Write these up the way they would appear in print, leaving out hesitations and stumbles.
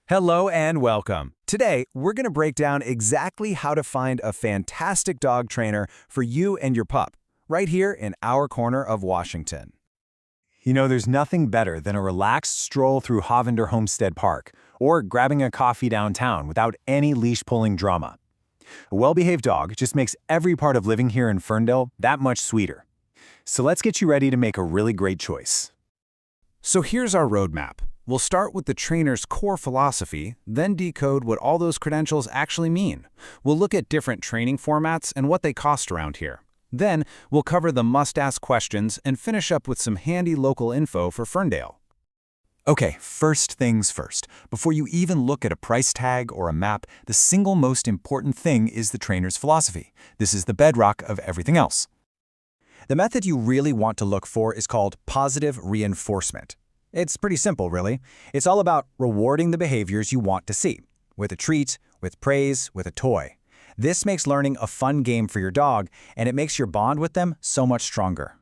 Hello and welcome. Today, we're going to break down exactly how to find a fantastic dog trainer for you and your pup, right here in our corner of Washington. You know, there's nothing better than a relaxed stroll through Hovender Homestead Park, or grabbing a coffee downtown without any leash-pulling drama. A well-behaved dog just makes every part of living here in Ferndale that much sweeter. So let's get you ready to make a really great choice. So here's our roadmap. We'll start with the trainer's core philosophy, then decode what all those credentials actually mean. We'll look at different training formats and what they cost around here. Then, we'll cover the must-ask questions and finish up with some handy local info for Ferndale. Okay, first things first. Before you even look at a price tag or a map, the single most important thing is the trainer's philosophy. This is the bedrock of everything else. The method you really want to look for is called positive reinforcement. It's pretty simple, really. It's all about rewarding the behaviors you want to see, with a treat, with praise, with a toy. This makes learning a fun game for your dog, and it makes your bond with them so much stronger.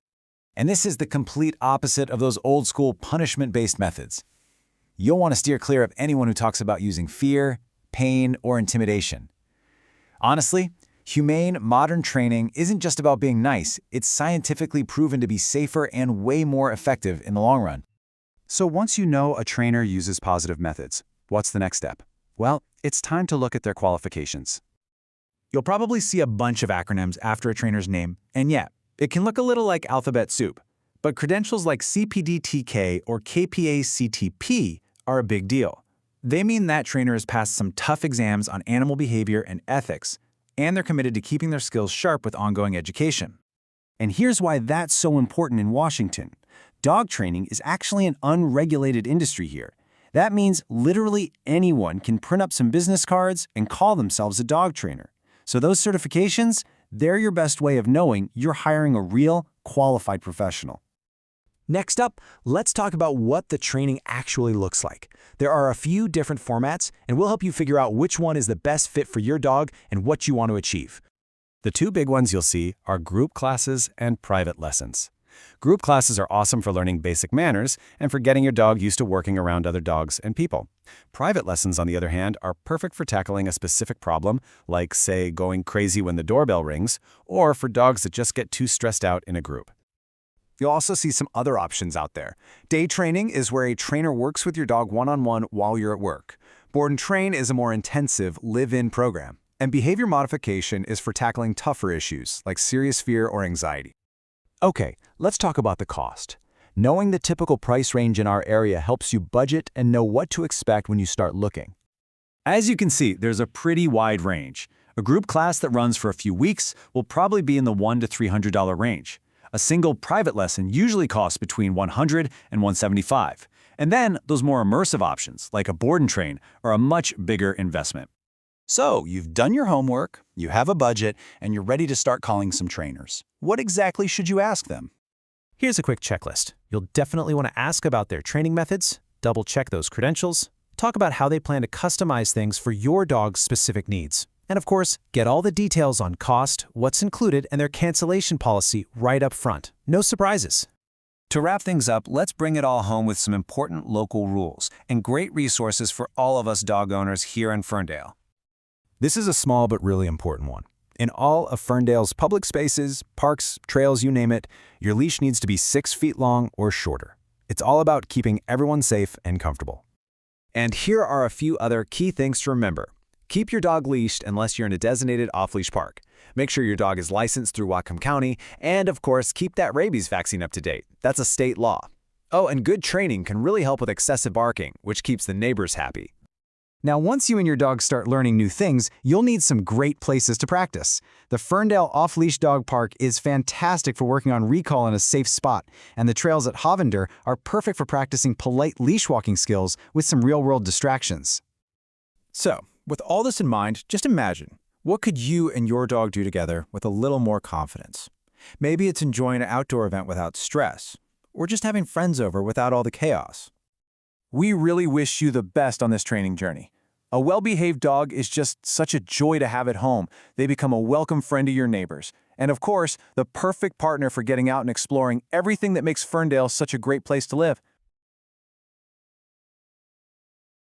And this is the complete opposite of those old-school punishment-based methods. You'll want to steer clear of anyone who talks about using fear, pain, or intimidation. Honestly, humane, modern training isn't just about being nice. It's scientifically proven to be safer and way more effective in the long run. So once you know a trainer uses positive methods, what's the next step? Well, it's time to look at their qualifications. You'll probably see a bunch of acronyms after a trainer's name, and yeah, it can look a little like alphabet soup. But credentials like CPD-TK or KPA-CTP are a big deal. They mean that trainer has passed some tough exams on animal behavior and ethics, and they're committed to keeping their skills sharp with ongoing education. And here's why that's so important in Washington. Dog training is actually an unregulated industry here. That means literally anyone can print up some business cards and call themselves a dog trainer. So those certifications, they're your best way of knowing you're hiring a real, qualified professional. Next up, let's talk about what the training actually looks like. There are a few different formats, and we'll help you figure out which one is the best fit for your dog and what you want to achieve. The two big ones you'll see are group classes and private lessons. Group classes are awesome for learning basic manners and for getting your dog used to working around other dogs and people. Private lessons, on the other hand, are perfect for tackling a specific problem, like, say, going crazy when the doorbell rings, or for dogs that just get too stressed out in a group. You'll also see some other options out there. Day training is where a trainer works with your dog one-on-one while you're at work. Board and train is a more intensive, live-in program. And behavior modification is for tackling tougher issues, like serious fear or anxiety. Okay, let's talk about the cost. Knowing the typical price range in our area helps you budget and know what to expect when you start looking. As you can see, there's a pretty wide range. A group class that runs for a few weeks will probably be in the $100 to $300 range. A single private lesson usually costs between $100 and $175. And then those more immersive options, like a board and train, are a much bigger investment. So, you've done your homework, you have a budget, and you're ready to start calling some trainers. What exactly should you ask them? Here's a quick checklist. You'll definitely want to ask about their training methods, double-check those credentials, talk about how they plan to customize things for your dog's specific needs, and of course, get all the details on cost, what's included, and their cancellation policy right up front. No surprises. To wrap things up, let's bring it all home with some important local rules and great resources for all of us dog owners here in Ferndale. This is a small but really important one. In all of Ferndale's public spaces, parks, trails, you name it, your leash needs to be 6 feet long or shorter. It's all about keeping everyone safe and comfortable. And here are a few other key things to remember. Keep your dog leashed unless you're in a designated off-leash park. Make sure your dog is licensed through Whatcom County, and of course, keep that rabies vaccine up to date. That's a state law. Oh, and good training can really help with excessive barking, which keeps the neighbors happy. Now, once you and your dog start learning new things, you'll need some great places to practice. The Ferndale Off-Leash Dog Park is fantastic for working on recall in a safe spot, and the trails at Hovender are perfect for practicing polite leash walking skills with some real-world distractions. So, with all this in mind, just imagine, what could you and your dog do together with a little more confidence? Maybe it's enjoying an outdoor event without stress, or just having friends over without all the chaos. We really wish you the best on this training journey. A well-behaved dog is just such a joy to have at home. They become a welcome friend to your neighbors. And of course, the perfect partner for getting out and exploring everything that makes Ferndale such a great place to live.